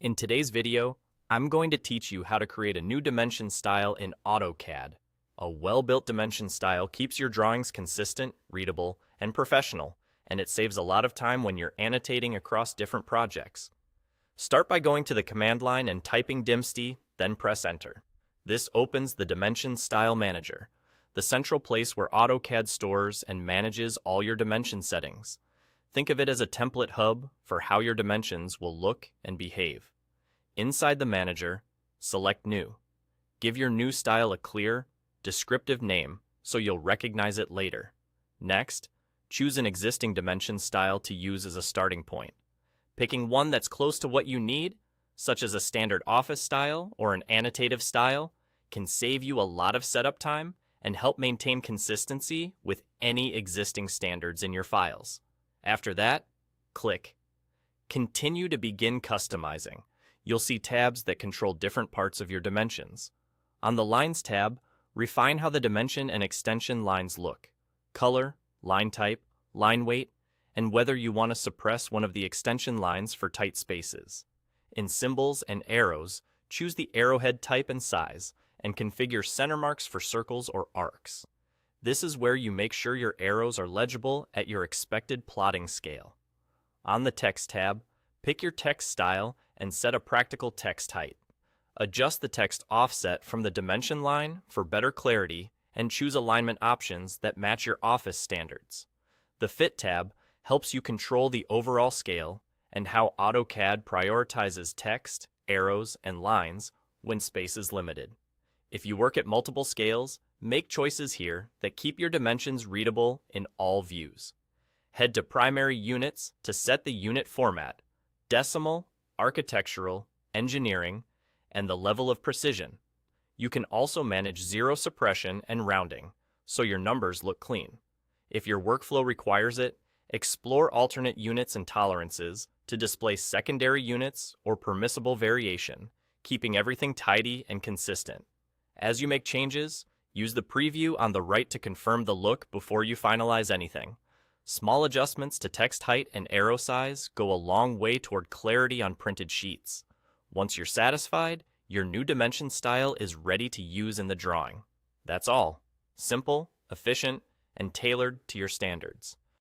In today's video, I'm going to teach you how to create a new dimension style in AutoCAD. A well-built dimension style keeps your drawings consistent, readable, and professional, and it saves a lot of time when you're annotating across different projects. Start by going to the command line and typing dimstyle, then press enter. This opens the Dimension Style Manager, the central place where AutoCAD stores and manages all your dimension settings. Think of it as a template hub for how your dimensions will look and behave. Inside the manager, select New. Give your new style a clear, descriptive name so you'll recognize it later. Next, choose an existing dimension style to use as a starting point. Picking one that's close to what you need, such as a standard office style or an annotative style, can save you a lot of setup time and help maintain consistency with any existing standards in your files. After that, click Continue to begin customizing. You'll see tabs that control different parts of your dimensions. On the Lines tab, refine how the dimension and extension lines look, color, line type, line weight, and whether you want to suppress one of the extension lines for tight spaces. In Symbols and Arrows, choose the arrowhead type and size, and configure center marks for circles or arcs. This is where you make sure your arrows are legible at your expected plotting scale. On the Text tab, pick your text style and set a practical text height. Adjust the text offset from the dimension line for better clarity and choose alignment options that match your office standards. The Fit tab helps you control the overall scale and how AutoCAD prioritizes text, arrows, and lines when space is limited. If you work at multiple scales, make choices here that keep your dimensions readable in all views. Head to Primary Units to set the unit format, decimal, architectural, engineering, and the level of precision. You can also manage zero suppression and rounding, so your numbers look clean. If your workflow requires it, explore alternate units and tolerances to display secondary units or permissible variation, keeping everything tidy and consistent. As you make changes, use the preview on the right to confirm the look before you finalize anything. Small adjustments to text height and arrow size go a long way toward clarity on printed sheets. Once you're satisfied, your new dimension style is ready to use in the drawing. That's all. Simple, efficient, and tailored to your standards.